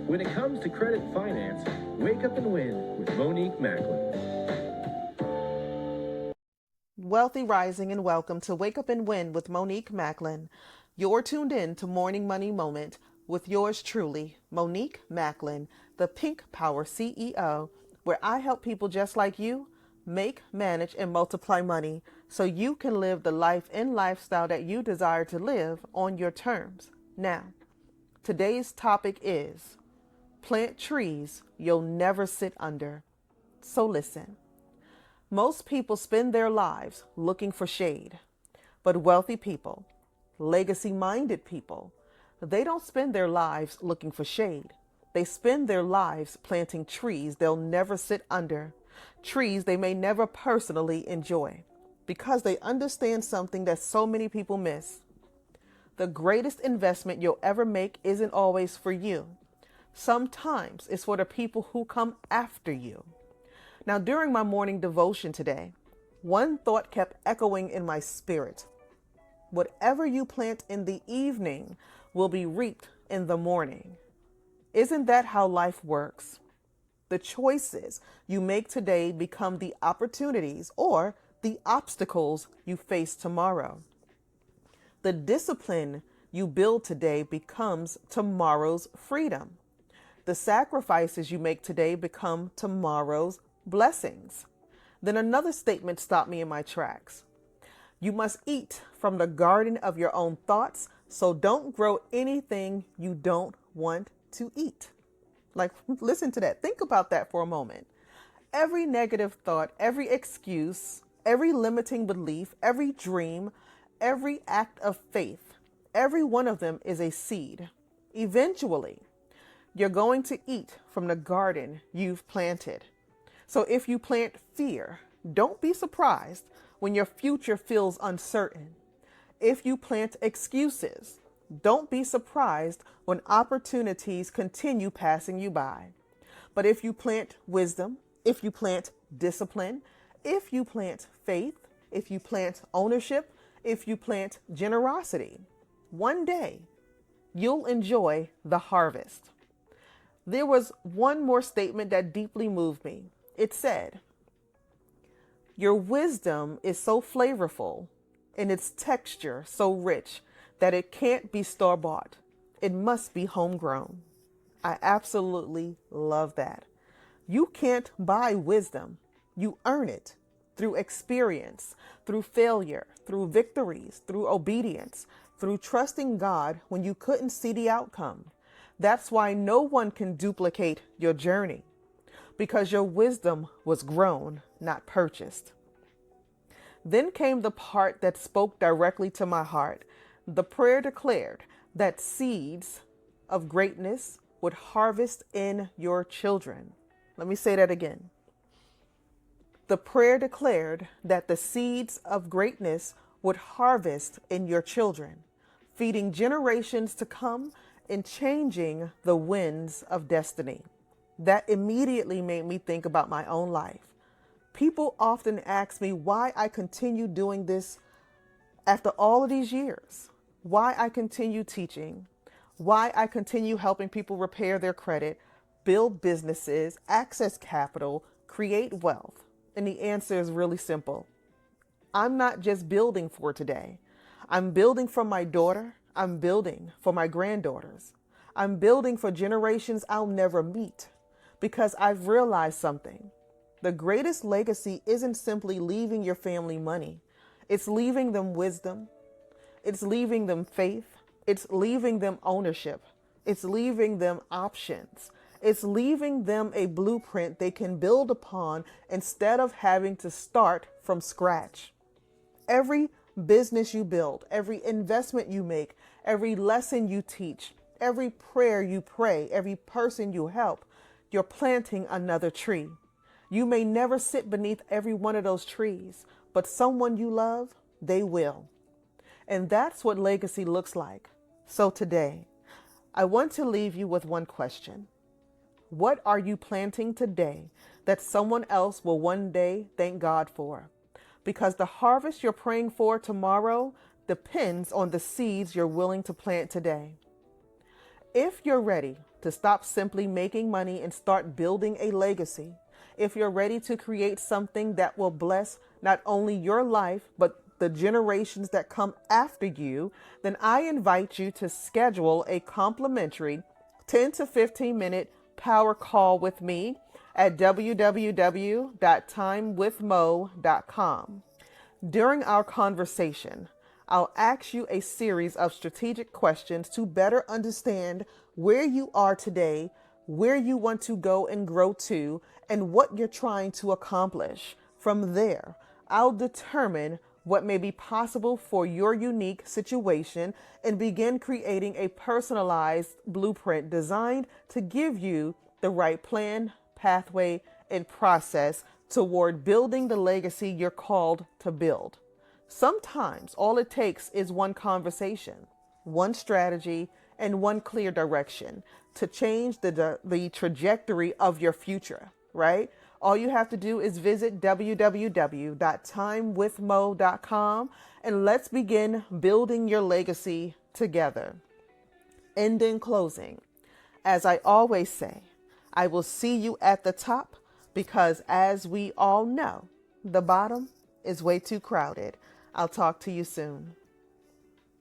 When it comes to credit and finance, wake up and win with Monique Macklin. Wealthy Rising and welcome to Wake Up and Win with Monique Macklin. You're tuned in to Morning Money Moment with yours truly, Monique Macklin, the Pink Power CEO, where I help people just like you make, manage, and multiply money so you can live the life and lifestyle that you desire to live on your terms. Now, today's topic is plant trees you'll never sit under. So listen. Most people spend their lives looking for shade, but wealthy people, legacy-minded people, they don't spend their lives looking for shade. They spend their lives planting trees they'll never sit under, trees they may never personally enjoy, because they understand something that so many people miss. The greatest investment you'll ever make isn't always for you. Sometimes it's for the people who come after you. Now, during my morning devotion today, one thought kept echoing in my spirit. Whatever you plant in the evening will be reaped in the morning. Isn't that how life works? The choices you make today become the opportunities or the obstacles you face tomorrow. The discipline you build today becomes tomorrow's freedom. The sacrifices you make today become tomorrow's blessings. Then another statement stopped me in my tracks. You must eat from the garden of your own thoughts, so don't grow anything you don't want to eat. Like, listen to that. Think about that for a moment. Every negative thought, every excuse, every limiting belief, every dream, every act of faith, every one of them is a seed. Eventually, you're going to eat from the garden you've planted. So if you plant fear, don't be surprised when your future feels uncertain. If you plant excuses, don't be surprised when opportunities continue passing you by. But if you plant wisdom, if you plant discipline, if you plant faith, if you plant ownership, if you plant generosity, one day you'll enjoy the harvest. There was one more statement that deeply moved me. It said, your wisdom is so flavorful and its texture so rich that it can't be store-bought. It must be homegrown. I absolutely love that. You can't buy wisdom. You earn it through experience, through failure, through victories, through obedience, through trusting God when you couldn't see the outcome. That's why no one can duplicate your journey, because your wisdom was grown, not purchased. Then came the part that spoke directly to my heart. The prayer declared that seeds of greatness would harvest in your children. Let me say that again. The prayer declared that the seeds of greatness would harvest in your children, feeding generations to come and changing the winds of destiny. That immediately made me think about my own life. People often ask me why I continue doing this after all of these years, why I continue teaching, why I continue helping people repair their credit, build businesses, access capital, create wealth. And the answer is really simple. I'm not just building for today. I'm building for my daughter. I'm building for my granddaughters. I'm building for generations I'll never meet. Because I've realized something. The greatest legacy isn't simply leaving your family money. It's leaving them wisdom. It's leaving them faith. It's leaving them ownership. It's leaving them options. It's leaving them a blueprint they can build upon instead of having to start from scratch. Every business you build, every investment you make, every lesson you teach, every prayer you pray, every person you help, you're planting another tree. You may never sit beneath every one of those trees, but someone you love, they will. And that's what legacy looks like. So today, I want to leave you with one question. What are you planting today that someone else will one day thank God for? Because the harvest you're praying for tomorrow depends on the seeds you're willing to plant today. If you're ready to stop simply making money and start building a legacy, if you're ready to create something that will bless not only your life, but the generations that come after you, then I invite you to schedule a complimentary 10 to 15 minute power call with me at www.timewithmo.com. During our conversation, I'll ask you a series of strategic questions to better understand where you are today, where you want to go and grow to, and what you're trying to accomplish. From there, I'll determine what may be possible for your unique situation and begin creating a personalized blueprint designed to give you the right plan, pathway, and process toward building the legacy you're called to build. Sometimes all it takes is one conversation, one strategy, and one clear direction to change the trajectory of your future, right? All you have to do is visit www.timewithmo.com and let's begin building your legacy together. And in closing, as I always say, I will see you at the top because as we all know, the bottom is way too crowded. I'll talk to you soon.